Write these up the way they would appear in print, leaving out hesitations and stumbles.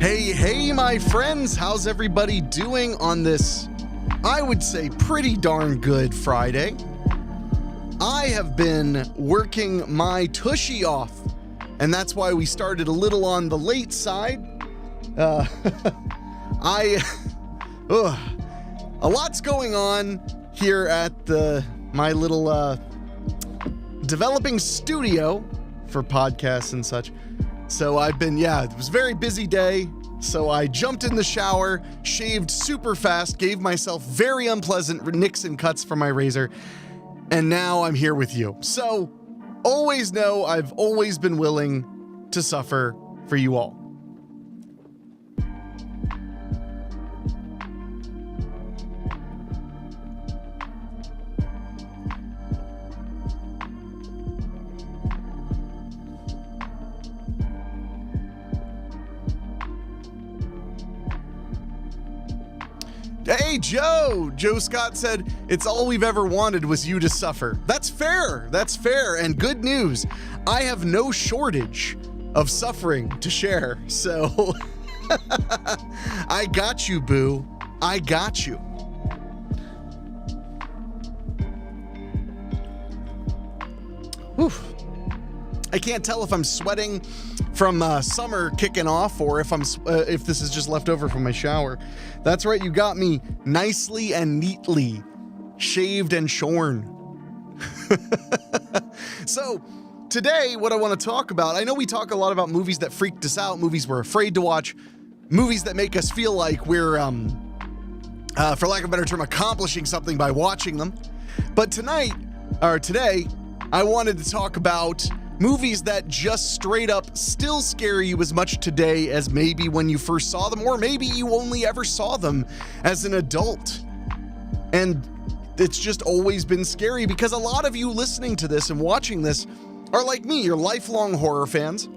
Hey, my friends, how's everybody doing on this, I would say, pretty darn good Friday? I have been working my tushy off, and that's why we started a little on the late side. A lot's going on here at my little developing studio for podcasts and such. So it was a very busy day. So I jumped in the shower, shaved super fast, gave myself very unpleasant nicks and cuts from my razor, and now I'm here with you. So always know I've always been willing to suffer for you all. Hey, Joe Scott said, it's all we've ever wanted was you to suffer. That's fair. And good news, I have no shortage of suffering to share. So I got you, boo. I got you. Whew. I can't tell if I'm sweating from summer kicking off or if this is just left over from my shower. That's right, you got me nicely and neatly shaved and shorn. So today, what I want to talk about, I know we talk a lot about movies that freaked us out, movies we're afraid to watch, movies that make us feel like we're, for lack of a better term, accomplishing something by watching them. But today, I wanted to talk about movies that just straight up still scare you as much today as maybe when you first saw them, or maybe you only ever saw them as an adult. And it's just always been scary because a lot of you listening to this and watching this are like me, you're lifelong horror fans.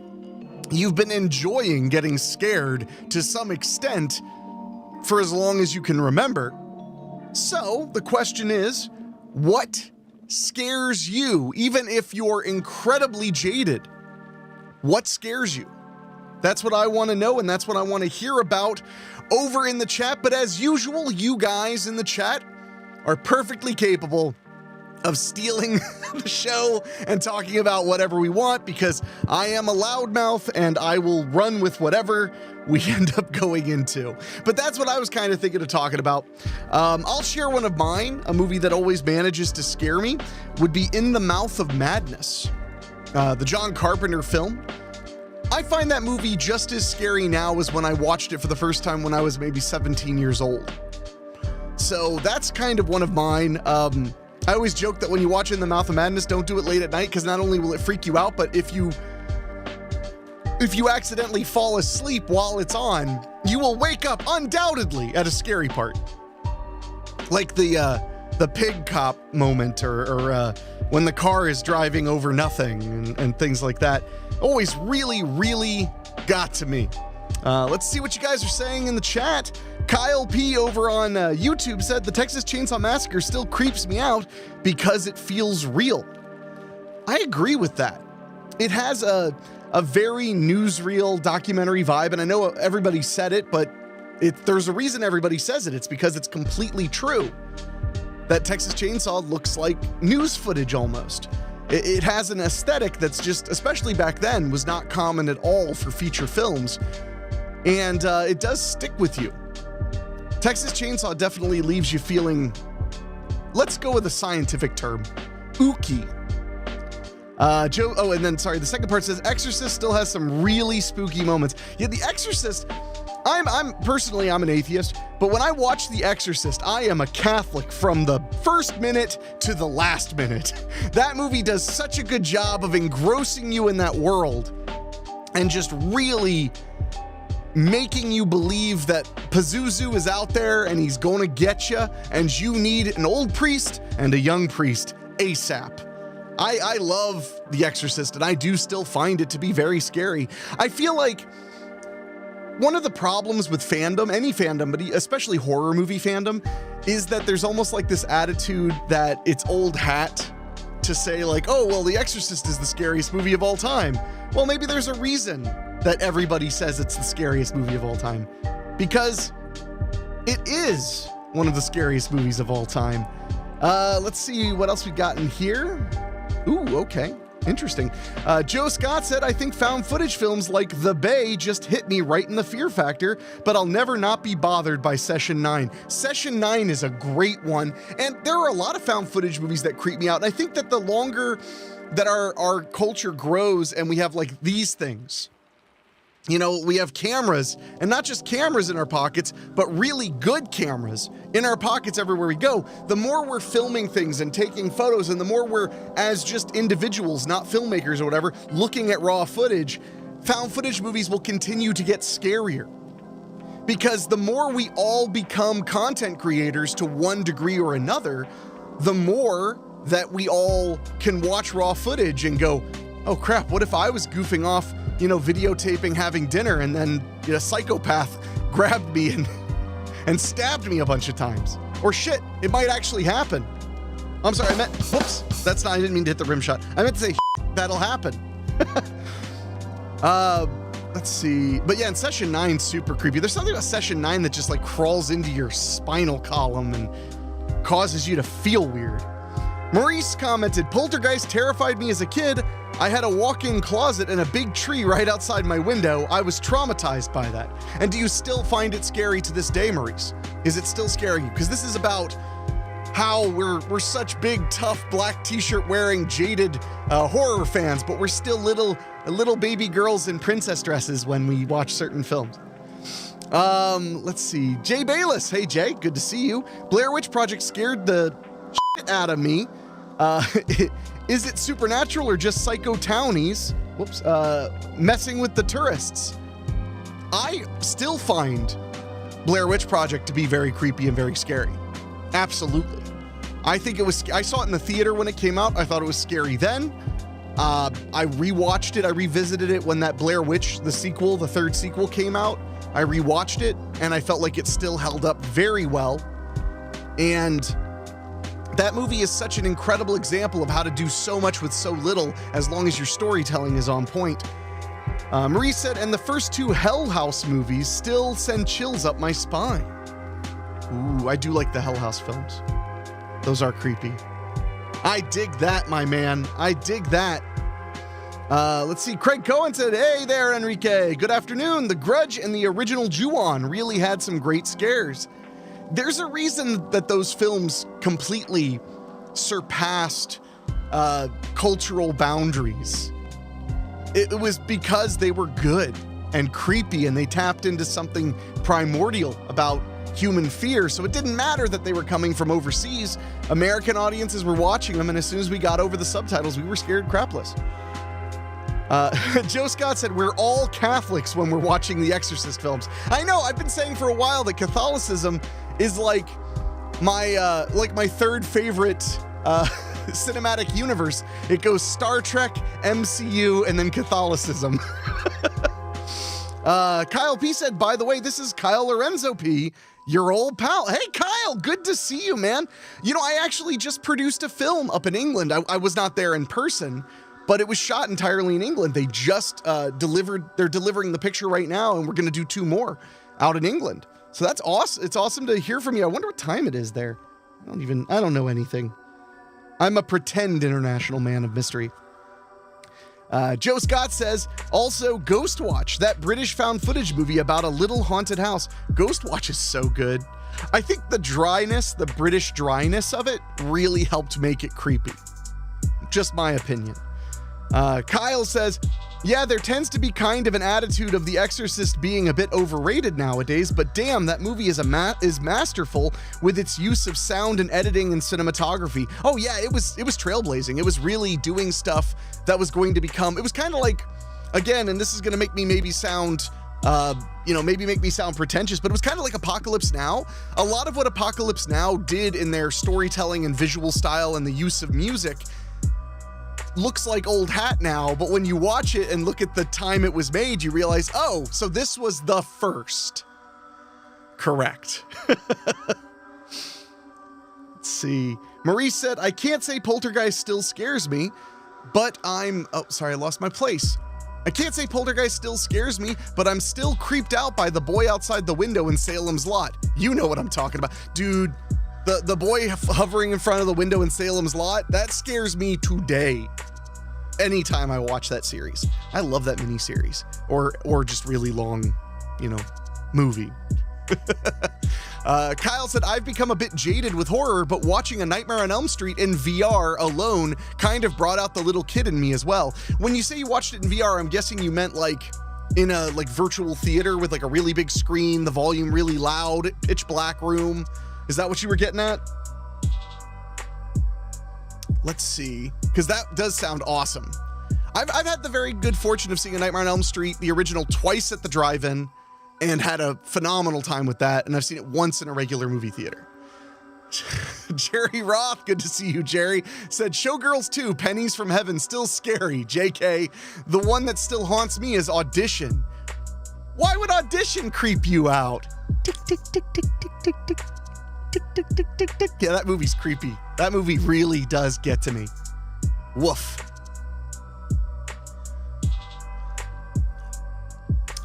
You've been enjoying getting scared to some extent for as long as you can remember. So the question is, what scares you, even if you're incredibly jaded? What scares you? That's what I want to know, and that's what I want to hear about over in the chat. But as usual, you guys in the chat are perfectly capable of stealing the show and talking about whatever we want, because I am a loudmouth and I will run with whatever we end up going into. But that's what I was kind of thinking of talking about. I'll share one of mine. A movie that always manages to scare me would be In the Mouth of Madness, the John Carpenter film. I find that movie just as scary now as when I watched it for the first time when I was maybe 17 years old. So that's kind of one of mine. I always joke that when you watch In the Mouth of Madness, don't do it late at night, because not only will it freak you out, but if you accidentally fall asleep while it's on, you will wake up undoubtedly at a scary part. Like the pig cop moment, or when the car is driving over nothing and things like that. Always really, really got to me. Let's see what you guys are saying in the chat. Kyle P over on YouTube said, the Texas Chainsaw Massacre still creeps me out because it feels real. I agree with that. It has a very newsreel documentary vibe, and I know everybody said it, but there's a reason everybody says it. It's because it's completely true. That Texas Chainsaw looks like news footage almost. It has an aesthetic that's just, especially back then, was not common at all for feature films. And it does stick with you. Texas Chainsaw definitely leaves you feeling, let's go with a scientific term, ooky. The second part says, Exorcist still has some really spooky moments. Yeah, The Exorcist, I'm personally an atheist, but when I watch The Exorcist, I am a Catholic from the first minute to the last minute. That movie does such a good job of engrossing you in that world and just really making you believe that Pazuzu is out there and he's going to get you, and you need an old priest and a young priest ASAP. I love The Exorcist, and I do still find it to be very scary. I feel like one of the problems with fandom, any fandom, but especially horror movie fandom, is that there's almost like this attitude that it's old hat to say like, oh, well, The Exorcist is the scariest movie of all time. Well, maybe there's a reason that everybody says it's the scariest movie of all time, because it is one of the scariest movies of all time. Let's see what else we got in here. Ooh, okay. Interesting. Joe Scott said, I think found footage films like The Bay just hit me right in the fear factor, but I'll never not be bothered by Session 9. Session 9 is a great one, and there are a lot of found footage movies that creep me out. And I think that the longer that our culture grows and we have like these things, you know, we have cameras, and not just cameras in our pockets, but really good cameras in our pockets everywhere we go. The more we're filming things and taking photos, and the more we're, as just individuals, not filmmakers or whatever, looking at raw footage, found footage movies will continue to get scarier. Because the more we all become content creators to one degree or another, the more that we all can watch raw footage and go, oh crap, what if I was goofing off, you know, videotaping having dinner, and then a psychopath grabbed me and stabbed me a bunch of times? Or shit, it might actually happen. I'm sorry, whoops, I didn't mean to hit the rim shot. I meant to say that'll happen. Let's see. But yeah, in Session 9, super creepy. There's something about Session 9 that just like crawls into your spinal column and causes you to feel weird. Maurice commented, Poltergeist terrified me as a kid. I had a walk-in closet and a big tree right outside my window. I was traumatized by that. And do you still find it scary to this day, Maurice? Is it still scaring you? Because this is about how we're such big, tough, black t-shirt wearing, jaded horror fans, but we're still little baby girls in princess dresses when we watch certain films. Let's see. Jay Bayless. Hey, Jay, good to see you. Blair Witch Project scared the shit out of me. Is it supernatural or just psycho townies? Whoops. Messing with the tourists. I still find Blair Witch Project to be very creepy and very scary. Absolutely. I think it was, I saw it in the theater when it came out. I thought it was scary then. I rewatched it. I revisited it when that Blair Witch, the sequel, the third sequel came out. I rewatched it and I felt like it still held up very well. And that movie is such an incredible example of how to do so much with so little, as long as your storytelling is on point. Marie said, and the first two Hell House movies still send chills up my spine. Ooh, I do like the Hell House films. Those are creepy. I dig that, my man. I dig that. Let's see. Craig Cohen said, hey there, Enrique. Good afternoon. The Grudge and the original Ju-On really had some great scares. There's a reason that those films completely surpassed cultural boundaries. It was because they were good and creepy, and they tapped into something primordial about human fear. So it didn't matter that they were coming from overseas. American audiences were watching them, and as soon as we got over the subtitles, we were scared crapless. Joe Scott said, we're all Catholics when we're watching the Exorcist films. I know, I've been saying for a while that Catholicism is like my third favorite cinematic universe. It goes Star Trek, MCU, and then Catholicism. Kyle P said, by the way, this is Kyle Lorenzo P, your old pal. Hey, Kyle, good to see you, man. You know, I actually just produced a film up in England. I was not there in person, but it was shot entirely in England. They just they're delivering the picture right now, and we're going to do 2 more out in England. So that's awesome. It's awesome to hear from you. I wonder what time it is there. I don't know anything. I'm a pretend international man of mystery. Joe Scott says, also Ghostwatch, that British found footage movie about a little haunted house. Ghostwatch is so good. I think the dryness, the British dryness of it really helped make it creepy. Just my opinion. Kyle says, yeah, there tends to be kind of an attitude of The Exorcist being a bit overrated nowadays, but damn, that movie is masterful with its use of sound and editing and cinematography. Oh yeah, it was trailblazing. It was really doing stuff that was going to become, it was kind of like, again, and this is going to make me maybe sound, make me sound pretentious, but it was kind of like Apocalypse Now. A lot of what Apocalypse Now did in their storytelling and visual style and the use of music looks like old hat now, but when you watch it and look at the time it was made, you realize, oh, so this was the first. Correct. Let's see. Maurice said, I can't say Poltergeist still scares me, but oh, sorry, I lost my place. I can't say Poltergeist still scares me, but I'm still creeped out by the boy outside the window in Salem's Lot. You know what I'm talking about. Dude, the boy hovering in front of the window in Salem's Lot, that scares me today. Anytime I watch that series. I love that miniseries. Or just really long, movie. Kyle said, I've become a bit jaded with horror, but watching A Nightmare on Elm Street in VR alone kind of brought out the little kid in me as well. When you say you watched it in VR, I'm guessing you meant like in a virtual theater with like a really big screen, the volume really loud, pitch black room. Is that what you were getting at? Let's see, because that does sound awesome. I've had the very good fortune of seeing A Nightmare on Elm Street, the original, twice at the drive-in, and had a phenomenal time with that, and I've seen it once in a regular movie theater. Jerry Roth, good to see you, Jerry, said, Showgirls 2, Pennies from Heaven, still scary. JK, the one that still haunts me is Audition. Why would Audition creep you out? Tick, tick, tick, tick, tick, tick, tick. Tick, tick, tick, tick, tick. Yeah, that movie's creepy. That movie really does get to me. Woof.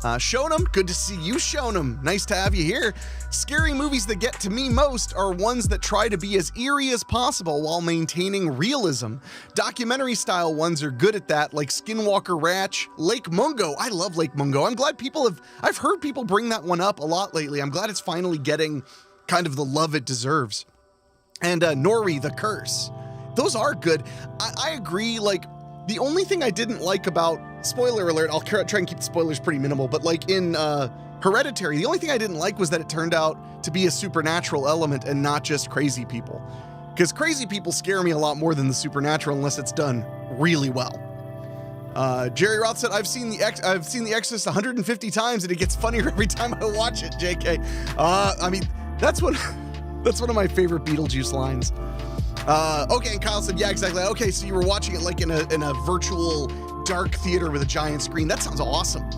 Shonam, good to see you, Shonam. Nice to have you here. Scary movies that get to me most are ones that try to be as eerie as possible while maintaining realism. Documentary-style ones are good at that, like Skinwalker Ranch, Lake Mungo. I love Lake Mungo. I'm glad I've heard people bring that one up a lot lately. I'm glad it's finally getting kind of the love it deserves. And Nori, The Curse. Those are good. I agree, like, the only thing I didn't like about, spoiler alert, I'll try and keep the spoilers pretty minimal, but like in Hereditary, the only thing I didn't like was that it turned out to be a supernatural element and not just crazy people. Because crazy people scare me a lot more than the supernatural unless it's done really well. Jerry Roth said, I've seen The Exorcist 150 times and it gets funnier every time I watch it, JK. I mean, that's one of my favorite Beetlejuice lines. Okay, and Kyle said, yeah, exactly. Okay, so you were watching it like in a virtual dark theater with a giant screen. That sounds awesome.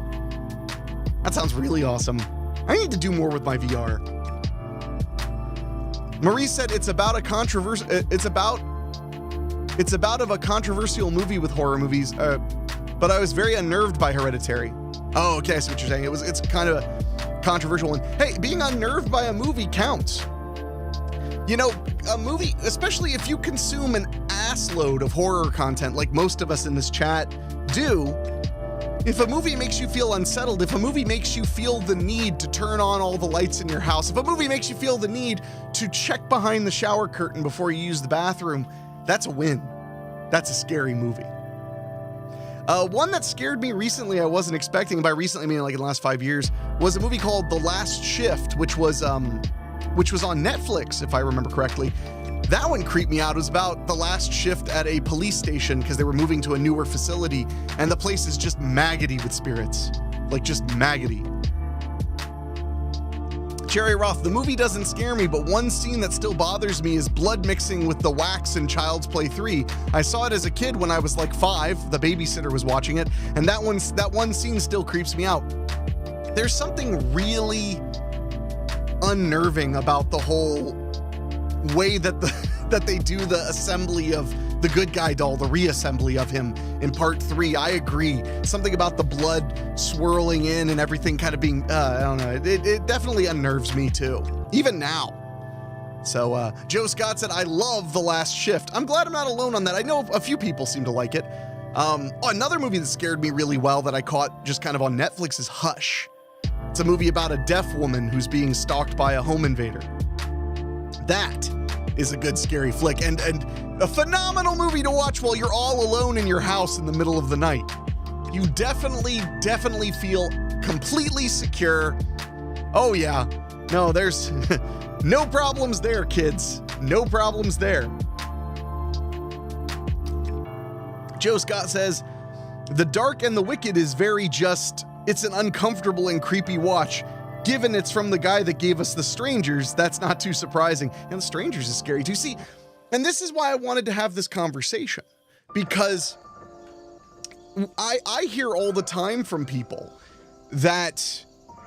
That sounds really awesome. I need to do more with my VR. Marie said it's about a controversial movie with horror movies, but I was very unnerved by Hereditary. Oh, okay, I see what you're saying. It's kind of a controversial one. Hey, being unnerved by a movie counts. You know, a movie, especially if you consume an assload of horror content like most of us in this chat do, if a movie makes you feel unsettled, if a movie makes you feel the need to turn on all the lights in your house, if a movie makes you feel the need to check behind the shower curtain before you use the bathroom, that's a win. That's a scary movie. One that scared me recently, I wasn't expecting, by recently I mean like in the last 5 years, was a movie called The Last Shift, which was on Netflix, if I remember correctly. That one creeped me out. It was about the last shift at a police station because they were moving to a newer facility, and the place is just maggoty with spirits. Like, just maggoty. Jerry Roth, the movie doesn't scare me, but one scene that still bothers me is blood mixing with the wax in Child's Play 3. I saw it as a kid when I was like 5. The babysitter was watching it, and that one scene still creeps me out. There's something really unnerving about the whole way that they do the assembly of the good guy doll, the reassembly of him in part 3. I agree. Something about the blood swirling in and everything kind of being, I don't know. It definitely unnerves me too, even now. So Joe Scott said, I love The Last Shift. I'm glad I'm not alone on that. I know a few people seem to like it. Another movie that scared me really well that I caught just kind of on Netflix is Hush. It's a movie about a deaf woman who's being stalked by a home invader. That is a good scary flick and a phenomenal movie to watch while you're all alone in your house in the middle of the night. You definitely feel completely secure. Oh yeah, no, there's no problems there, kids. No problems there. Joe Scott says, The Dark and the Wicked is it's an uncomfortable and creepy watch. Given it's from the guy that gave us The Strangers, that's not too surprising. And The Strangers is scary too. See, and this is why I wanted to have this conversation, because I hear all the time from people that,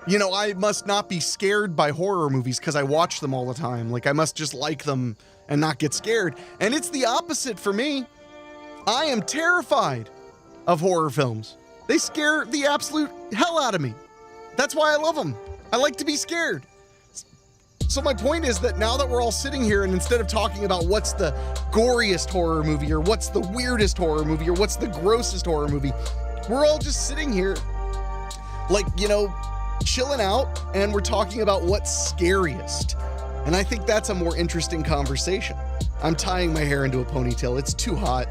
you know, I must not be scared by horror movies because I watch them all the time. Like, I must just like them and not get scared. And it's the opposite for me. I am terrified of horror films. They scare the absolute hell out of me. That's why I love them. I like to be scared. So my point is that now that we're all sitting here, and instead of talking about what's the goriest horror movie or what's the weirdest horror movie or what's the grossest horror movie, we're all just sitting here like, chilling out, and we're talking about what's scariest. And I think that's a more interesting conversation. I'm tying my hair into a ponytail. It's too hot.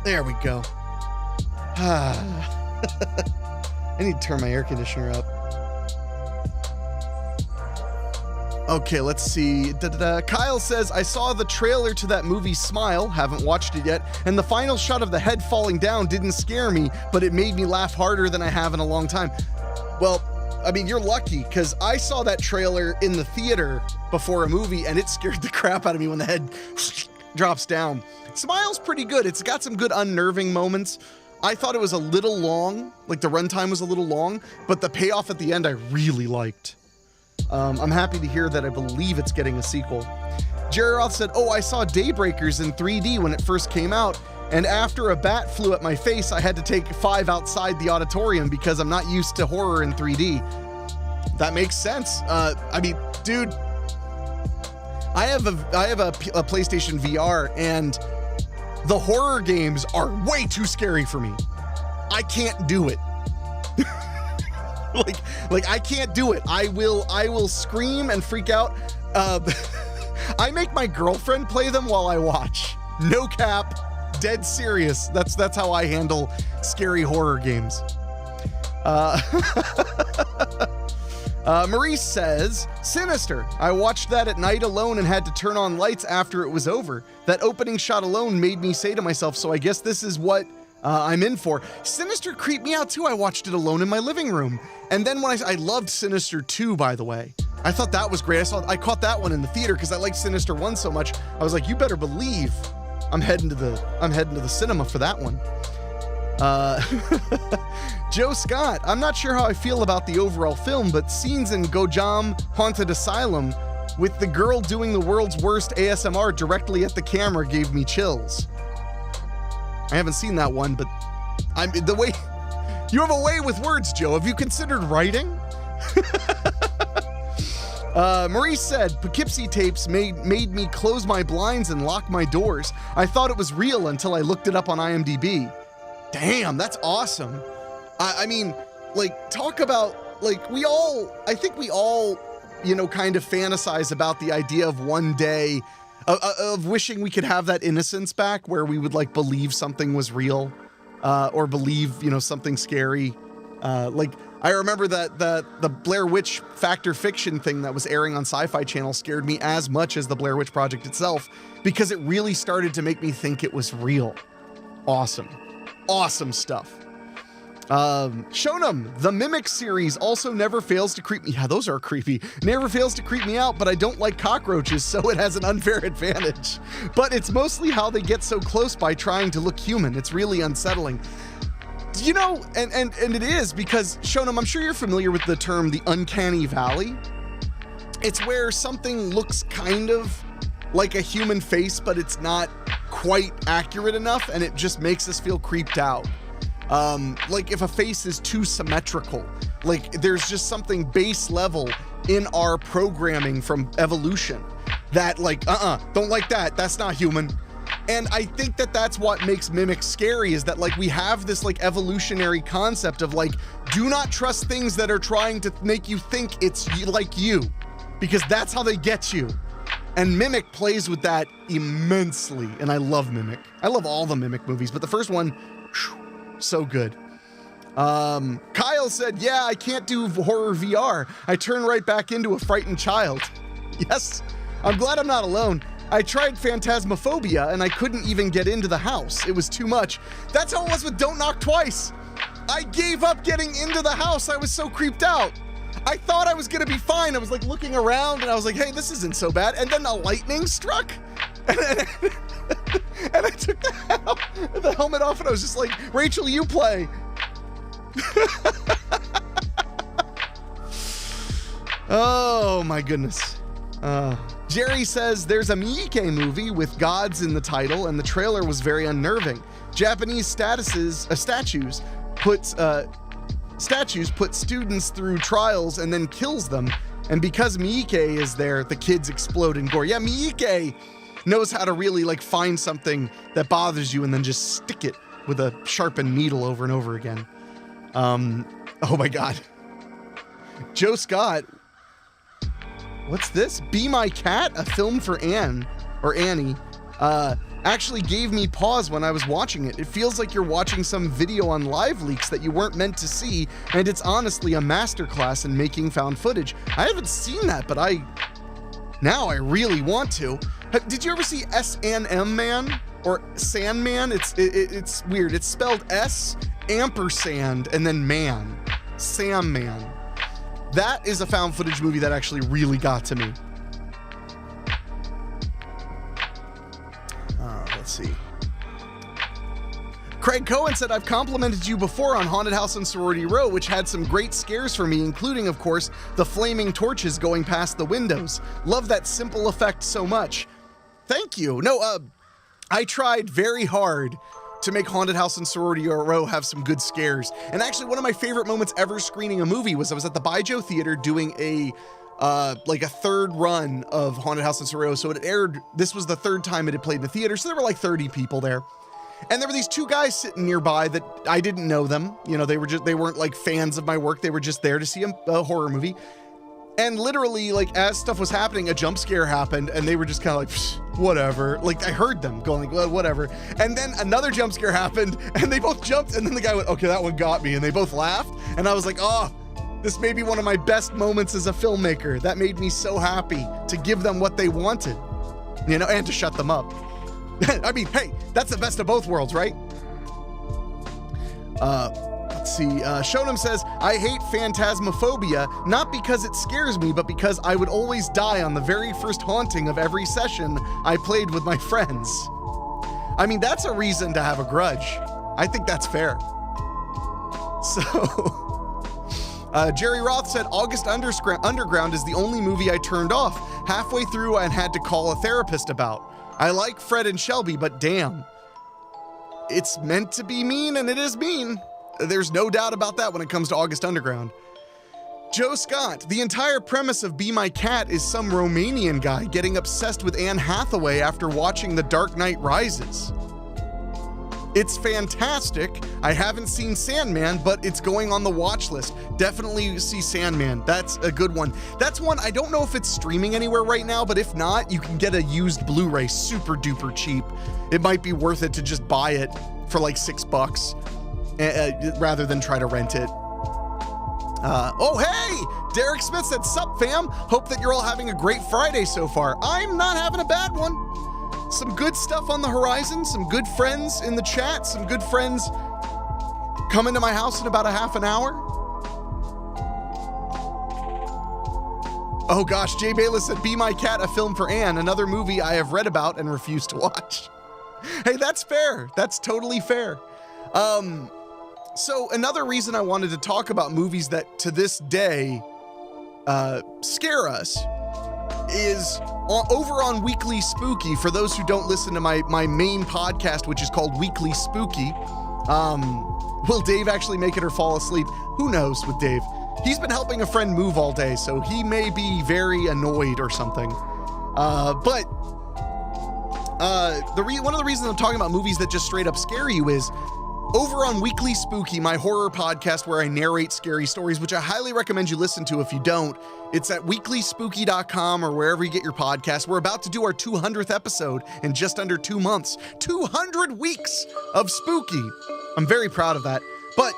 There we go. I need to turn my air conditioner up. Okay, let's see. Kyle says, I saw the trailer to that movie Smile, haven't watched it yet, and the final shot of the head falling down didn't scare me, but it made me laugh harder than I have in a long time. Well, I mean, you're lucky, because I saw that trailer in the theater before a movie, and it scared the crap out of me when the head drops down. Smile's pretty good. It's got some good unnerving moments. I thought it was a little long, like the runtime was a little long, but the payoff at the end I really liked. I'm happy to hear that I believe it's getting a sequel. Jerry Roth said, I saw Daybreakers in 3D when it first came out, and after a bat flew at my face, I had to take 5 outside the auditorium because I'm not used to horror in 3D. That makes sense. I mean, dude, I have a PlayStation VR, and the horror games are way too scary for me. I can't do it. like I can't do it. I will scream and freak out. I make my girlfriend play them while I watch. No cap, dead serious. That's how I handle scary horror games. Maurice says, Sinister. I watched that at night alone and had to turn on lights after it was over. That opening shot alone made me say to myself, so I guess this is what I'm in for. Sinister creeped me out too. I watched it alone in my living room. And then when I loved Sinister 2, by the way. I thought that was great. I caught that one in the theater because I liked Sinister 1 so much. I was like, you better believe I'm heading to the cinema for that one. Joe Scott, I'm not sure how I feel about the overall film, but scenes in Gojam Haunted Asylum with the girl doing the world's worst ASMR directly at the camera gave me chills. I haven't seen that one, but you have a way with words, Joe. Have you considered writing? Maurice said, Poughkeepsie tapes made me close my blinds and lock my doors. I thought it was real until I looked it up on IMDb. Damn, that's awesome. I mean, like, talk about, like, I think we all, kind of fantasize about the idea of one day of wishing we could have that innocence back where we would, like, believe something was real, or believe, something scary. Like, I remember that the Blair Witch Fact or Fiction thing that was airing on Sci-Fi Channel scared me as much as the Blair Witch Project itself, because it really started to make me think it was real. Awesome stuff. Shonam, the Mimic series also never fails to creep me. Yeah, those are creepy. Never fails to creep me out, but I don't like cockroaches, so it has an unfair advantage. But it's mostly how they get so close by trying to look human. It's really unsettling. And it is, because Shonam, I'm sure you're familiar with the term the uncanny valley. It's where something looks kind of like a human face, but it's not quite accurate enough, and it just makes us feel creeped out. Like if a face is too symmetrical, like there's just something base level in our programming from evolution that like, don't like that. That's not human. And I think that that's what makes Mimics scary, is that like we have this like evolutionary concept of like, do not trust things that are trying to make you think it's like you, because that's how they get you. And Mimic plays with that immensely, and I love Mimic. I love all the Mimic movies, but the first one, so good. Kyle said, yeah, I can't do horror VR. I turn right back into a frightened child. Yes, I'm glad I'm not alone. I tried Phantasmophobia and I couldn't even get into the house. It was too much. That's how it was with Don't Knock Twice. I gave up getting into the house. I was so creeped out. I thought I was gonna be fine. I was like looking around and I was like, hey, this isn't so bad. And then the lightning struck. And I took the helmet off and I was just like, Rachel, you play. Oh my goodness. Jerry says there's a Miike movie with gods in the title and the trailer was very unnerving. Japanese statues put students through trials and then kills them. And because Miike is there, the kids explode in gore. Yeah, Miike knows how to really like find something that bothers you and then just stick it with a sharpened needle over and over again. Oh my God. Joe Scott. What's this? Be My Cat, a film for Annie, actually gave me pause when I was watching it. It feels like you're watching some video on Live Leaks that you weren't meant to see, and it's honestly a masterclass in making found footage. I haven't seen that, but now I really want to. Did you ever see S&M Man or Sandman? It's weird. It's spelled S ampersand and then man. Sam Man. That is a found footage movie that actually really got to me. Let's see. Craig Cohen said, I've complimented you before on Haunted House on Sorority Row, which had some great scares for me, including, of course, the flaming torches going past the windows. Love that simple effect so much. Thank you. No, I tried very hard to make Haunted House and Sorority Row have some good scares. And actually, one of my favorite moments ever screening a movie was I was at the Baijiu Theater doing a third run of Haunted House and Sorority Row. So it aired, this was the third time it had played in the theater. So there were like 30 people there. And there were these two guys sitting nearby that I didn't know them. You know, they weren't like fans of my work. They were just there to see a horror movie. And literally, like, as stuff was happening, a jump scare happened, and they were just kind of like, whatever. Like, I heard them going like, well, whatever. And then another jump scare happened, and they both jumped, and then the guy went, okay, that one got me. And they both laughed. And I was like, oh, this may be one of my best moments as a filmmaker. That made me so happy to give them what they wanted, you know, and to shut them up. I mean, hey, that's the best of both worlds, right? Let's see. Shonem says, I hate phantasmophobia, not because it scares me, but because I would always die on the very first haunting of every session I played with my friends. I mean, that's a reason to have a grudge. I think that's fair. So, Jerry Roth said, August Underground is the only movie I turned off halfway through and had to call a therapist about. I like Fred and Shelby, but damn, it's meant to be mean, and it is mean. There's no doubt about that when it comes to August Underground. Joe Scott, the entire premise of Be My Cat is some Romanian guy getting obsessed with Anne Hathaway after watching The Dark Knight Rises. It's fantastic. I haven't seen Sandman, but it's going on the watch list. Definitely see Sandman. That's a good one. That's one, I don't know if it's streaming anywhere right now, but if not, you can get a used Blu-ray super duper cheap. It might be worth it to just buy it for like $6 rather than try to rent it. Oh, hey! Derek Smith said, sup fam? Hope that you're all having a great Friday so far. I'm not having a bad one. Some good stuff on the horizon, some good friends in the chat, some good friends coming to my house in about a half an hour. Oh gosh, Jay Bayless said, Be My Cat, a film for Anne, another movie I have read about and refused to watch. Hey, that's fair. That's totally fair. So another reason I wanted to talk about movies that to this day scare us is over on Weekly Spooky. For those who don't listen to my main podcast, which is called Weekly Spooky, will Dave actually make it or fall asleep? Who knows with Dave? He's been helping a friend move all day, so he may be very annoyed or something. But one of the reasons I'm talking about movies that just straight up scare you is over on Weekly Spooky, my horror podcast where I narrate scary stories, which I highly recommend you listen to if you don't. It's at weeklyspooky.com or wherever you get your podcasts. We're about to do our 200th episode in just under 2 months. 200 weeks of spooky. I'm very proud of that. But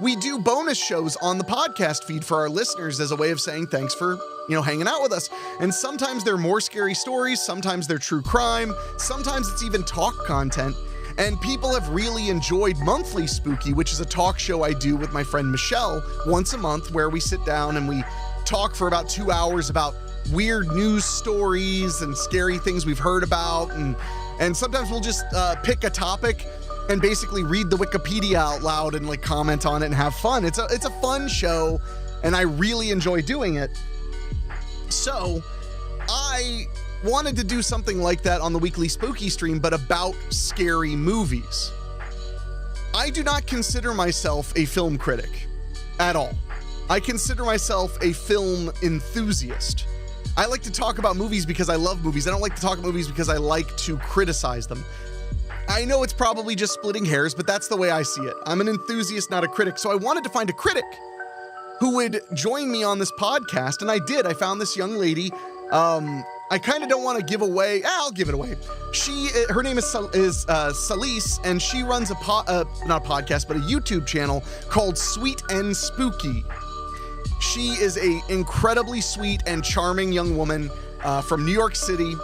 we do bonus shows on the podcast feed for our listeners as a way of saying thanks for, hanging out with us. And sometimes they're more scary stories. Sometimes they're true crime. Sometimes it's even talk content. And people have really enjoyed Monthly Spooky, which is a talk show I do with my friend Michelle once a month, where we sit down and we talk for about 2 hours about weird news stories and scary things we've heard about. And sometimes we'll just pick a topic and basically read the Wikipedia out loud and like comment on it and have fun. It's a fun show, and I really enjoy doing it. So I wanted to do something like that on the Weekly Spooky stream, but about scary movies. I do not consider myself a film critic at all. I consider myself a film enthusiast. I like to talk about movies because I love movies. I don't like to talk about movies because I like to criticize them. I know it's probably just splitting hairs, but that's the way I see it. I'm an enthusiast, not a critic. So I wanted to find a critic who would join me on this podcast, and I did. I found this young lady. I kind of don't want to give away. I'll give it away. Her name is Salise, and she runs not a podcast, but a YouTube channel called Sweet and Spooky. She is a incredibly sweet and charming young woman from New York City,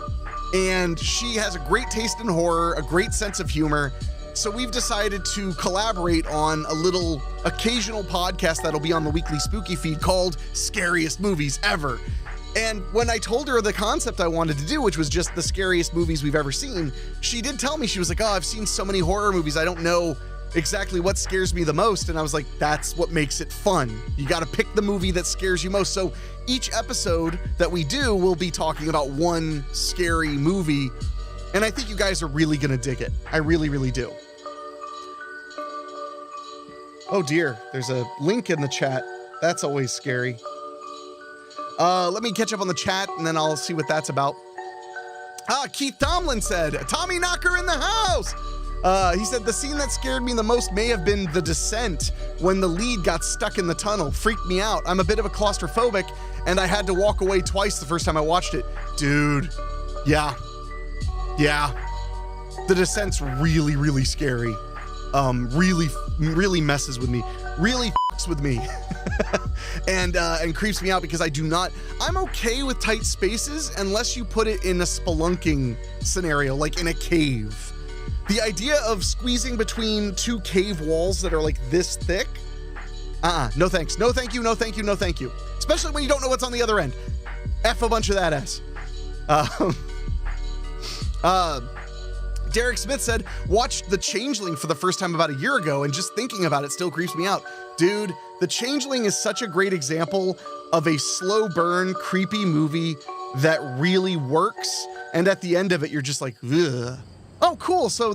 and she has a great taste in horror, a great sense of humor. So we've decided to collaborate on a little occasional podcast that'll be on the weekly Spooky feed called Scariest Movies Ever. And when I told her the concept I wanted to do, which was just the scariest movies we've ever seen, she did tell me, she was like, oh, I've seen so many horror movies, I don't know exactly what scares me the most. And I was like, that's what makes it fun. You got to pick the movie that scares you most. So each episode that we do, we'll be talking about one scary movie. And I think you guys are really going to dig it. I really, really do. Oh dear, there's a link in the chat. That's always scary. Let me catch up on the chat and then I'll see what that's about. Keith Tomlin said, Tommy Knocker in the house. He said, the scene that scared me the most may have been The Descent when the lead got stuck in the tunnel. Freaked me out. I'm a bit of a claustrophobic and I had to walk away twice the first time I watched it. Dude, yeah. The Descent's really, really scary. Really messes with me. Really fucks with me. and creeps me out because I'm okay with tight spaces unless you put it in a spelunking scenario, like in a cave. The idea of squeezing between two cave walls that are like this thick, no thanks. No thank you, no thank you, no thank you. Especially when you don't know what's on the other end. F a bunch of that ass. Derek Smith said, watched The Changeling for the first time about a year ago, and just thinking about it still creeps me out. Dude, The Changeling is such a great example of a slow burn, creepy movie that really works. And at the end of it, you're just like, ugh. Oh, cool. So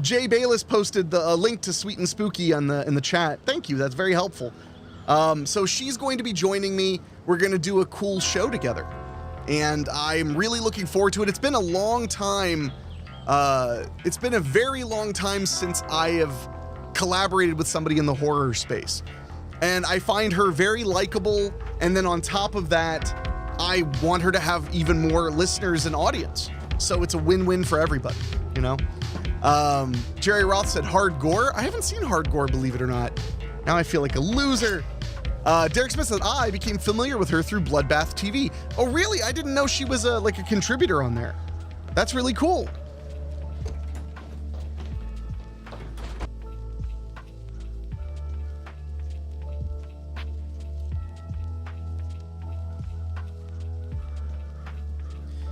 Jay Bayless posted the link to Sweet and Spooky in the chat. Thank you. That's very helpful. So she's going to be joining me. We're going to do a cool show together. And I'm really looking forward to it. It's been a long time. It's been a very long time since I have collaborated with somebody in the horror space. And I find her very likable. And then on top of that, I want her to have even more listeners and audience. So it's a win-win for everybody, you know? Jerry Roth said Hard Gore. I haven't seen Hard Gore, believe it or not. Now I feel like a loser. Derek Smith said, I became familiar with her through Bloodbath TV. Oh, really? I didn't know she was a contributor on there. That's really cool.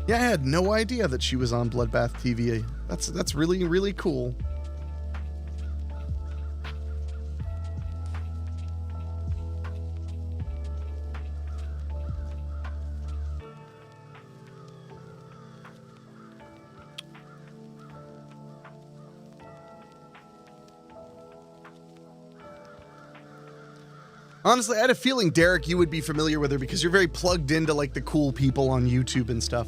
Yeah, I had no idea that she was on Bloodbath TV. That's really, really cool. Honestly, I had a feeling, Derek, you would be familiar with her because you're very plugged into like the cool people on YouTube and stuff.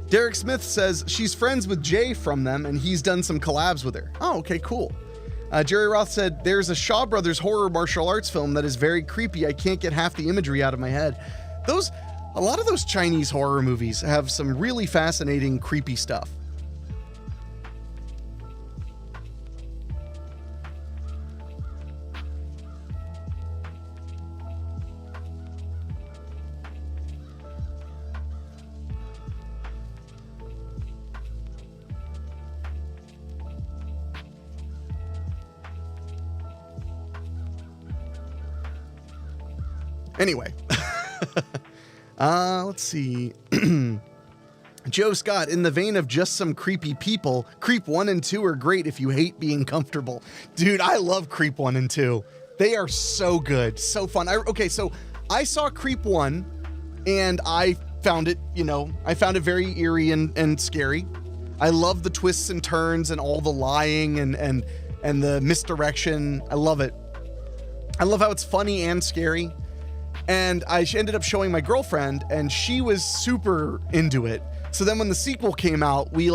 Derek Smith says she's friends with Jay from them and he's done some collabs with her. Oh, okay, cool. Jerry Roth said, there's a Shaw Brothers horror martial arts film that is very creepy. I can't get half the imagery out of my head. A lot of those Chinese horror movies have some really fascinating, creepy stuff. Anyway, let's see. Joe Scott, in the vein of just some creepy people, Creep 1 and 2 are great if you hate being comfortable. Dude, I love Creep 1 and 2. They are so good, so fun. So I saw Creep 1 and I found it, very eerie and scary. I love the twists and turns and all the lying and the misdirection. I love it. I love how it's funny and scary. And I ended up showing my girlfriend, and she was super into it. So then when the sequel came out, we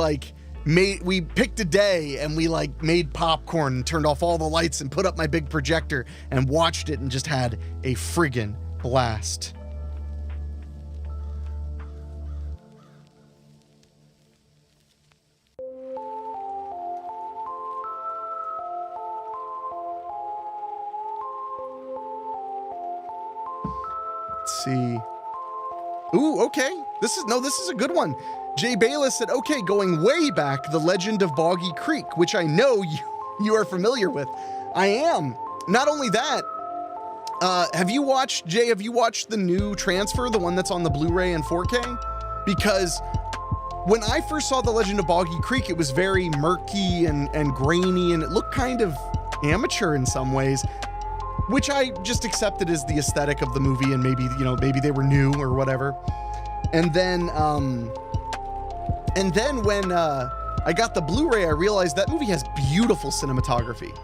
picked a day and we made popcorn and turned off all the lights and put up my big projector and watched it and just had a friggin' blast. Let's see. Ooh, okay. This is a good one. Jay Bayless said, okay, going way back, The Legend of Boggy Creek, which I know you are familiar with. I am. Not only that, have you watched the new transfer, the one that's on the Blu-ray and 4K? Because when I first saw The Legend of Boggy Creek, it was very murky and grainy, and it looked kind of amateur in some ways, which I just accepted as the aesthetic of the movie, and maybe they were new or whatever. And then when I got the Blu-ray, I realized that movie has beautiful cinematography.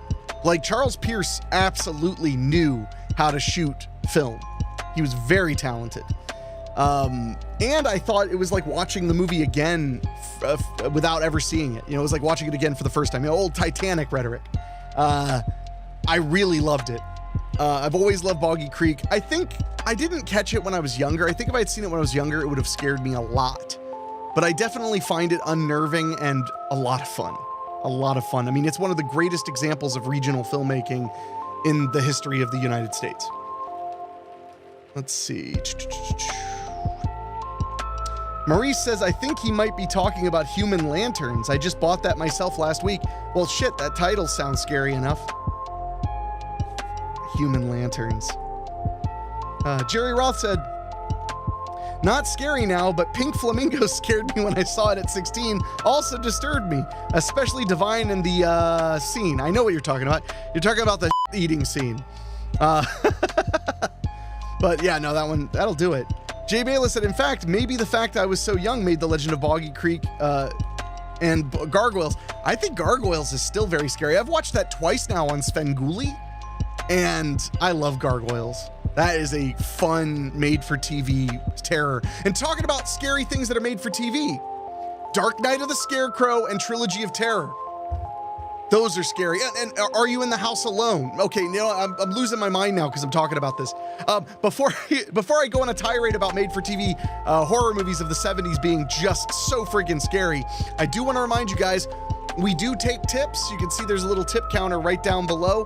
Like, Charles Pierce absolutely knew how to shoot film. He was very talented. And I thought it was like watching the movie again without ever seeing it. It was like watching it again for the first time. Old Titanic rhetoric. I really loved it. I've always loved Boggy Creek. I think I didn't catch it when I was younger. I think if I had seen it when I was younger, it would have scared me a lot. But I definitely find it unnerving and a lot of fun. A lot of fun. I mean, it's one of the greatest examples of regional filmmaking in the history of the United States. Let's see. Maurice says, I think he might be talking about Human Lanterns. I just bought that myself last week. Well, shit, that title sounds scary enough. Human Lanterns. Jerry Roth said, not scary now, but Pink Flamingo scared me when I saw it at 16. Also disturbed me, especially Divine in the scene. I know what you're talking about. You're talking about the eating scene. But yeah, no, that'll do it. Jay Bayless said, in fact, maybe the fact I was so young made The Legend of Boggy Creek and Gargoyles. I think Gargoyles is still very scary. I've watched that twice now on Svengoolie, and I love Gargoyles. That is a fun made-for-TV terror. And talking about scary things that are made for TV, Dark Night of the Scarecrow and Trilogy of Terror. Those are scary. And Are You in the House Alone? Okay, I'm losing my mind now because I'm talking about this. Before I go on a tirade about made-for-TV horror movies of the 70s being just so friggin' scary, I do want to remind you guys, we do take tips. You can see there's a little tip counter right down below.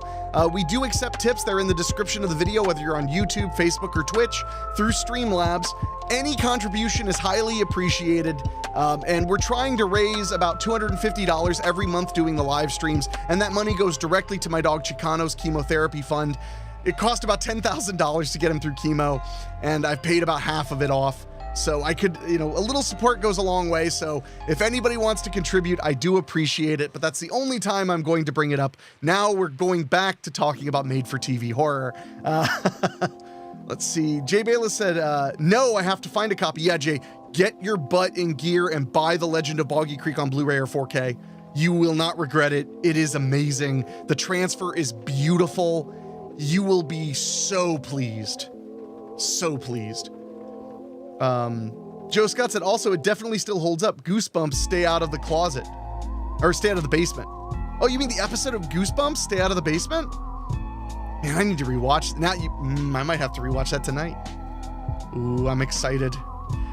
We do accept tips. They're in the description of the video, whether you're on YouTube, Facebook, or Twitch, through Streamlabs. Any contribution is highly appreciated. And we're trying to raise about $250 every month doing the live streams. And that money goes directly to my dog Chicano's chemotherapy fund. It cost about $10,000 to get him through chemo, and I've paid about half of it off. So I could, a little support goes a long way. So if anybody wants to contribute, I do appreciate it, but that's the only time I'm going to bring it up. Now we're going back to talking about made-for-TV horror. Let's see. Jay Bayless said, no, I have to find a copy. Yeah, Jay, get your butt in gear and buy The Legend of Boggy Creek on Blu-ray or 4K. You will not regret it. It is amazing. The transfer is beautiful. You will be so pleased. So pleased. Joe Scott said, also, it definitely still holds up. Goosebumps, stay out of the closet. Or stay out of the basement. Oh, you mean the episode of Goosebumps, stay out of the basement? Man, I need to rewatch. I might have to rewatch that tonight. Ooh, I'm excited.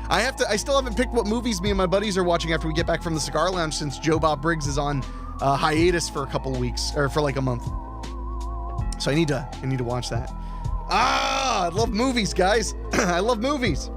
I still haven't picked what movies me and my buddies are watching after we get back from the Cigar Lounge, since Joe Bob Briggs is on hiatus for a couple of weeks, or for like a month. So I need to watch that. I love movies, guys. I love movies.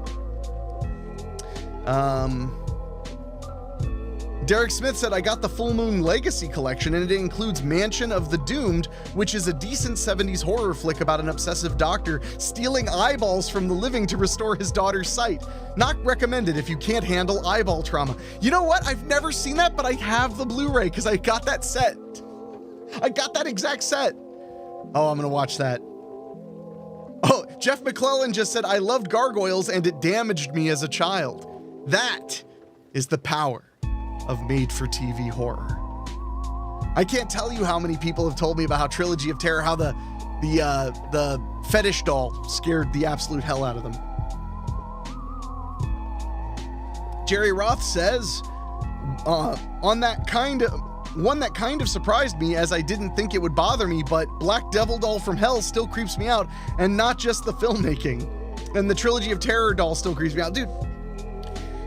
Derek Smith said, I got the Full Moon Legacy collection, and it includes Mansion of the Doomed, which is a decent 70s horror flick about an obsessive doctor stealing eyeballs from the living to restore his daughter's sight. Not recommended if you can't handle eyeball trauma. You know what? I've never seen that, but I have the Blu-ray because I got that set. I got that exact set. Oh, I'm gonna watch that. Oh, Jeff McClellan just said, I loved Gargoyles and it damaged me as a child. That is the power of made-for-TV horror. I can't tell you how many people have told me about how Trilogy of Terror, how the fetish doll scared the absolute hell out of them. Jerry Roth says, one that kind of surprised me, as I didn't think it would bother me, but Black Devil Doll from Hell still creeps me out, and not just the filmmaking. And the Trilogy of Terror doll still creeps me out. Dude,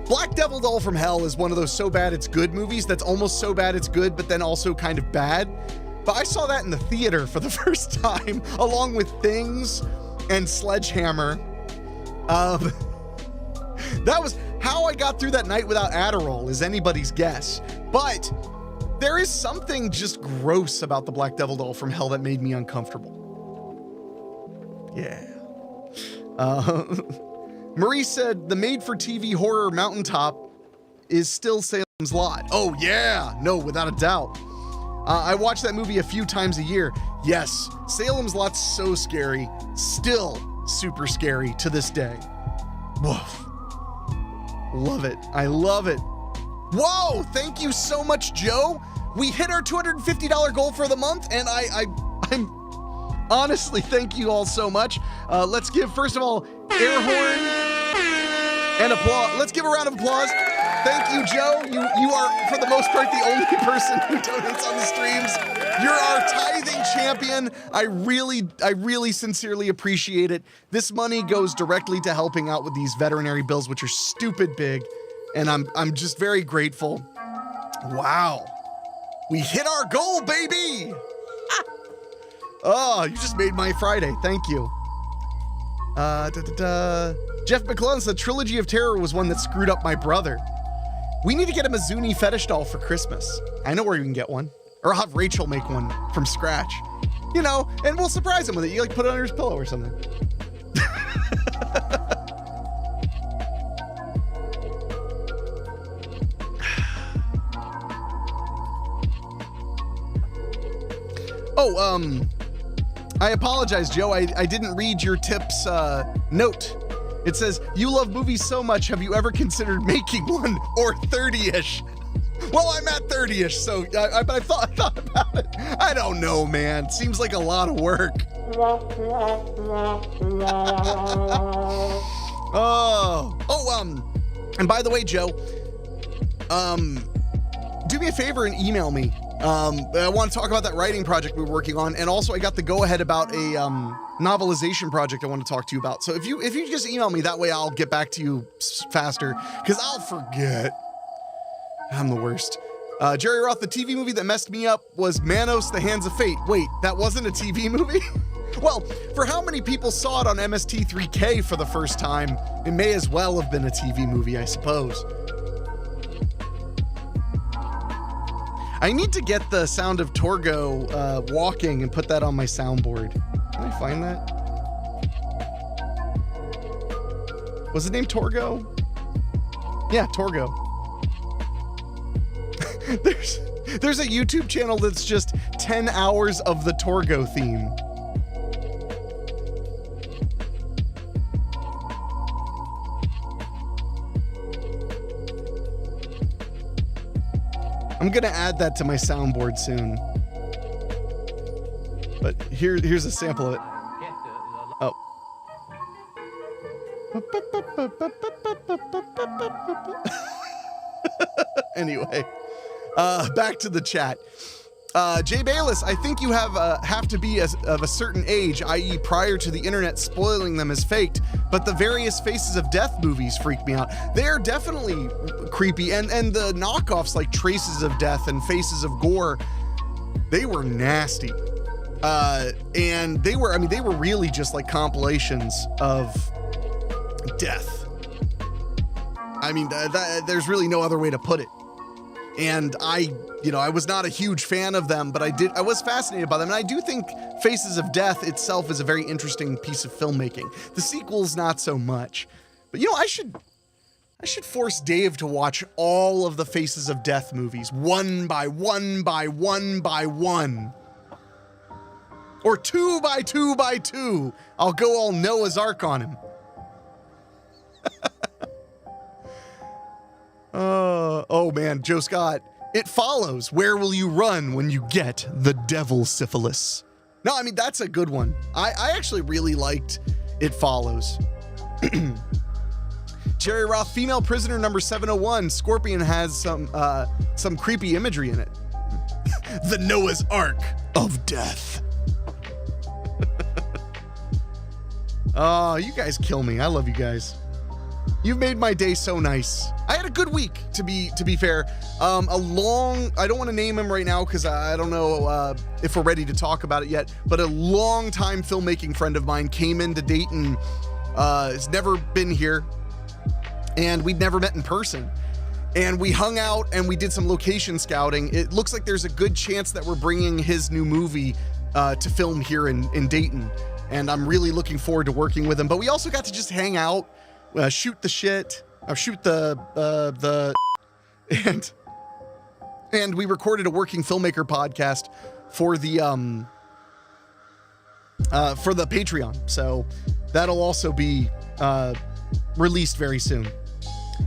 Black Devil Doll from Hell is one of those so bad it's good movies that's almost so bad it's good, but then also kind of bad. But I saw that in the theater for the first time, along with Things and Sledgehammer. That was how I got through that night without Adderall, is anybody's guess. But there is something just gross about the Black Devil Doll from Hell that made me uncomfortable. Yeah. Marie said the made-for-TV horror Mountaintop is still Salem's Lot. Oh yeah, no, without a doubt. I watch that movie a few times a year. Yes, Salem's Lot's so scary, still super scary to this day. Woof. Love it. I love it. Whoa, thank you so much, Joe. We hit our $250 goal for the month, and I'm honestly, thank you all so much. Let's give, first of all, air horn and applause. Let's give a round of applause. Thank you, Joe. You are, for the most part, the only person who donates on the streams. You're our tithing champion. I really sincerely appreciate it. This money goes directly to helping out with these veterinary bills, which are stupid big, and I'm just very grateful. Wow. We hit our goal, baby! Oh, you just made my Friday. Thank you. Jeff McClellan said Trilogy of Terror was one that screwed up my brother. We need to get him a Zuni fetish doll for Christmas. I know where you can get one. Or I'll have Rachel make one from scratch. You know, and we'll surprise him with it. You like put it under his pillow or something. Oh, I apologize, Joe. I didn't read your tips note. It says, you love movies so much, have you ever considered making one? Or 30-ish? Well, I'm at 30-ish, so I thought about it. I don't know, man. Seems like a lot of work. And by the way, Joe, do me a favor and email me. I want to talk about that writing project we were working on, and also I got the go-ahead about a novelization project I want to talk to you about. So if you just email me, that way I'll get back to you faster, because I'll forget. I'm the worst. Jerry Roth, the TV movie that messed me up was Manos, The Hands of Fate. Wait, that wasn't a TV movie? Well, for how many people saw it on MST3K for the first time, it may as well have been a TV movie, I suppose. I need to get the sound of Torgo walking and put that on my soundboard. Can I find that? Was it named Torgo? Yeah, Torgo. There's a YouTube channel that's just 10 hours of the Torgo theme. I'm gonna add that to my soundboard soon. But here's a sample of it. Oh. Anyway, back to the chat. Jay Bayless, I think you have to be of a certain age, i.e. prior to the internet spoiling them as faked, but the various Faces of Death movies freak me out. They're definitely creepy, and the knockoffs like Traces of Death and Faces of Gore, they were nasty. And they were really just like compilations of death. I mean, there's really no other way to put it. And I was not a huge fan of them, but I was fascinated by them. And I do think Faces of Death itself is a very interesting piece of filmmaking. The sequel's not so much. But I should force Dave to watch all of the Faces of Death movies, one by one by one by one. Or 2 by 2 by 2. I'll go all Noah's Ark on him. Oh man, Joe Scott. It follows. Where will you run when you get the devil syphilis? No, I mean, that's a good one. I actually really liked It Follows. Jerry Roth, female prisoner number 701. Scorpion has some creepy imagery in it. The Noah's Ark of Death. Oh, you guys kill me. I love you guys. You've made my day so nice. I had a good week, to be fair. I don't want to name him right now because I don't know if we're ready to talk about it yet, but a long-time filmmaking friend of mine came into Dayton, has never been here, and we'd never met in person. And we hung out and we did some location scouting. It looks like there's a good chance that we're bringing his new movie to film here in Dayton. And I'm really looking forward to working with him. But we also got to just hang out, shoot the shit, shoot the and we recorded a working filmmaker podcast for the Patreon. So that'll also be released very soon.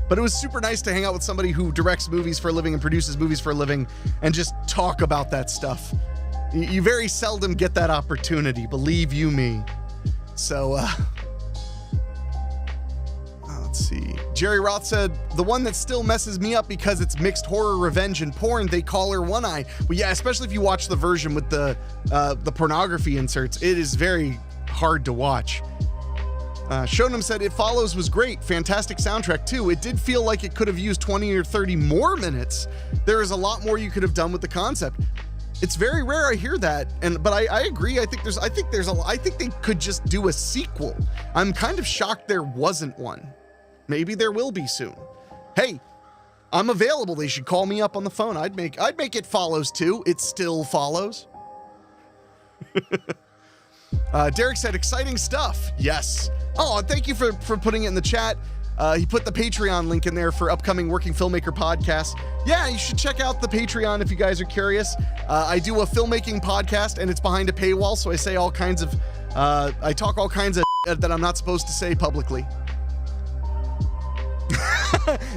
But it was super nice to hang out with somebody who directs movies for a living and produces movies for a living and just talk about that stuff. You very seldom get that opportunity, believe you me. So, let's see. Jerry Roth said, the one that still messes me up because it's mixed horror, revenge, and porn, they call her One Eye. Well, yeah, especially if you watch the version with the pornography inserts, it is very hard to watch. Shonem said, It Follows was great. Fantastic soundtrack, too. It did feel like it could have used 20 or 30 more minutes. There is a lot more you could have done with the concept. It's very rare I hear that, but I agree. I think they could just do a sequel. I'm kind of shocked there wasn't one. Maybe there will be soon. Hey, I'm available. They should call me up on the phone. I'd make It Follows too. It still follows. Derek said, exciting stuff. Yes. Oh, thank you for putting it in the chat. He put the Patreon link in there for upcoming Working Filmmaker podcast. Yeah, you should check out the Patreon if you guys are curious. I do a filmmaking podcast and it's behind a paywall, so I say all kinds of, I talk all kinds of shit that I'm not supposed to say publicly.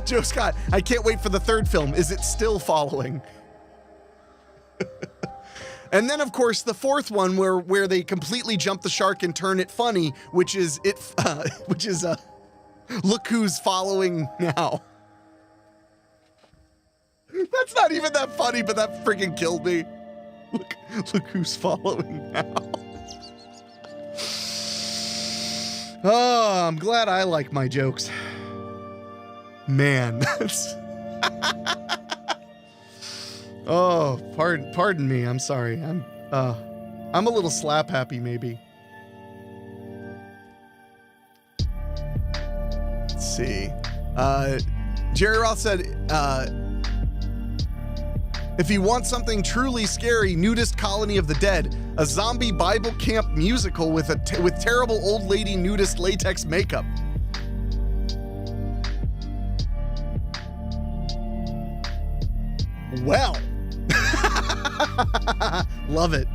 Joe Scott, I can't wait for the third film. Is it still following? And then, of course, the fourth one where they completely jump the shark and turn it funny, which is Look Who's Following Now. That's not even that funny, but that freaking killed me. Look Who's Following Now. Oh, I'm glad I like my jokes. Man, that's... Oh, pardon me. I'm sorry. I'm a little slap happy, maybe. Let's see. Jerry Roth said, if you want something truly scary, Nudist Colony of the Dead, a zombie Bible camp musical with terrible old lady nudist latex makeup. Well, love it.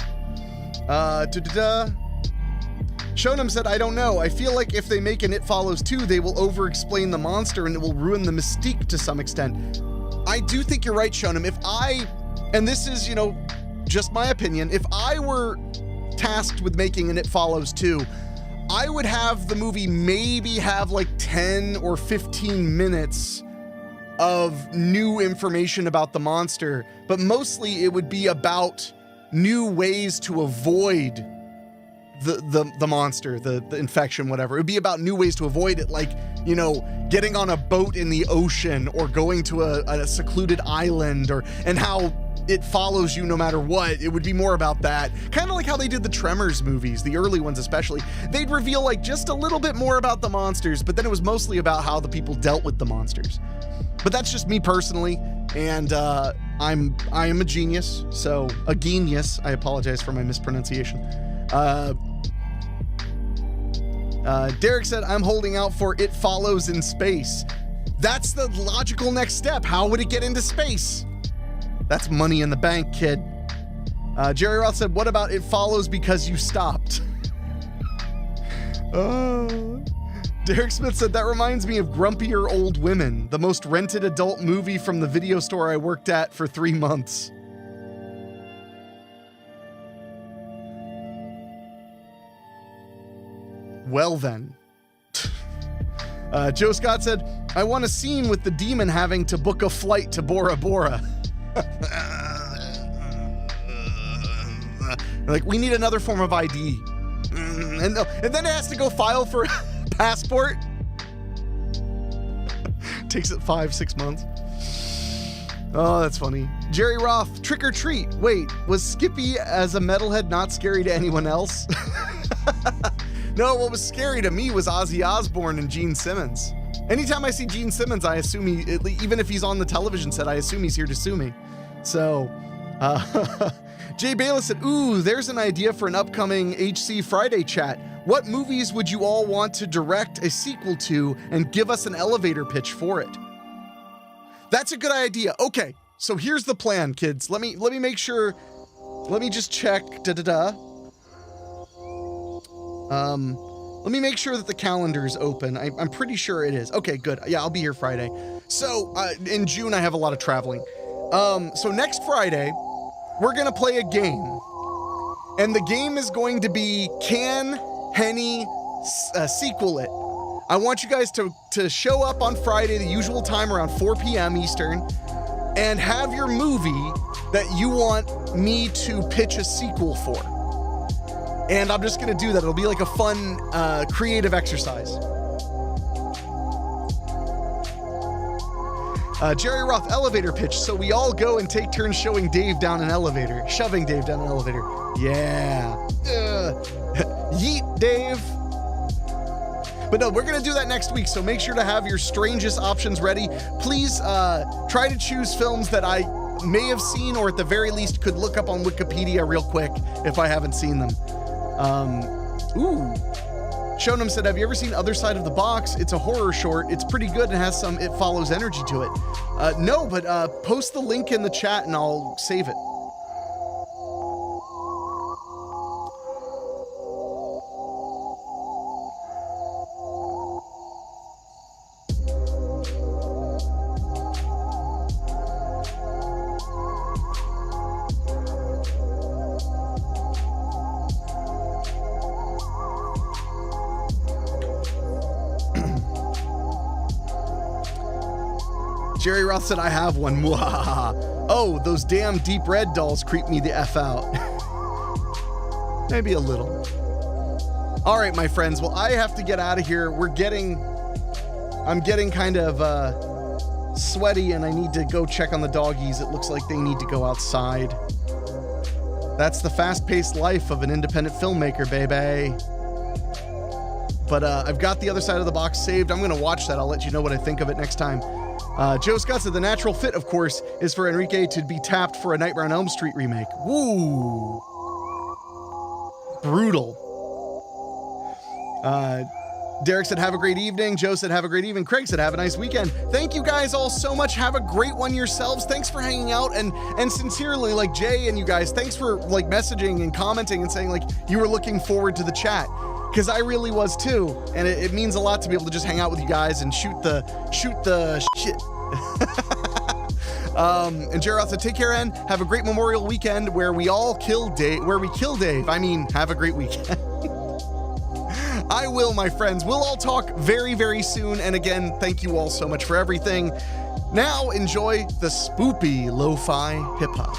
Shonem said, I don't know. I feel like if they make an It Follows 2, they will over-explain the monster and it will ruin the mystique to some extent. I do think you're right, Shonem. And this is, just my opinion, if I were tasked with making an It Follows 2, I would have the movie maybe have like 10 or 15 minutes of new information about the monster, but mostly it would be about new ways to avoid the monster, the infection, whatever. It would be about new ways to avoid it, like, getting on a boat in the ocean or going to a secluded island, and how it follows you no matter what. It would be more about that. Kind of like how they did the Tremors movies, the early ones especially. They'd reveal like just a little bit more about the monsters, but then it was mostly about how the people dealt with the monsters. But that's just me personally, and I am a genius, so a genius. I apologize for my mispronunciation. Derek said, I'm holding out for It Follows in space. That's the logical next step. How would it get into space? That's money in the bank, kid. Jerry Roth said, what about It Follows because you stopped? Derek Smith said, that reminds me of Grumpier Old Women, the most rented adult movie from the video store I worked at for 3 months. Well then. Joe Scott said, I want a scene with the demon having to book a flight to Bora Bora. Like, we need another form of ID. And then it has to go file for passport. Takes it 5-6 months. Oh, that's funny. Jerry Roth, trick or treat. Wait, was Skippy as a metalhead not scary to anyone else? No, what was scary to me was Ozzy Osbourne and Gene Simmons. Anytime I see Gene Simmons, I assume even if he's on the television set, I assume he's here to sue me. So, Jay Bayless said, ooh, there's an idea for an upcoming HC Friday chat. What movies would you all want to direct a sequel to and give us an elevator pitch for it? That's a good idea. Okay, so here's the plan, kids. Let me make sure. Let me just check. Let me make sure that the calendar is open. I'm pretty sure it is. Okay, good. Yeah, I'll be here Friday. So in June, I have a lot of traveling. So next Friday, we're gonna play a game, and the game is going to be Can Henny Sequel It. I want you guys to show up on Friday, the usual time around 4 p.m. Eastern, and have your movie that you want me to pitch a sequel for. And I'm just gonna do that. It'll be like a fun, creative exercise. Jerry Roth, elevator pitch. So we all go and take turns shoving Dave down an elevator. Yeah. Yeet, Dave. But no, we're gonna do that next week, so make sure to have your strangest options ready. Please try to choose films that I may have seen, or at the very least could look up on Wikipedia real quick if I haven't seen them. Shonam said, have you ever seen Other Side of the Box? It's a horror short. It's pretty good and has some It Follows energy to it. No, but post the link in the chat and I'll save it. Jerry Roth said, I have one. Oh, those damn deep red dolls creep me the F out. Maybe a little. All right, my friends. Well, I have to get out of here. I'm getting kind of sweaty and I need to go check on the doggies. It looks like they need to go outside. That's the fast-paced life of an independent filmmaker, baby. But I've got The Other Side of the Box saved. I'm going to watch that. I'll let you know what I think of it next time. Joe Scott said the natural fit, of course, is for Enrique to be tapped for a Nightmare on Elm Street remake. Woo! Brutal. Derek said, have a great evening. Joe said, have a great evening. Craig said, have a nice weekend. Thank you guys all so much. Have a great one yourselves. Thanks for hanging out. And sincerely, like Jay and you guys, thanks for like messaging and commenting and saying like you were looking forward to the chat. Because I really was too, and it means a lot to be able to just hang out with you guys and shoot the shit. And Jared said, take care and have a great Memorial Weekend where we kill Dave. I mean, have a great weekend. I will, my friends. We'll all talk very, very soon. And again, thank you all so much for everything. Now enjoy the spoopy lo-fi hip hop.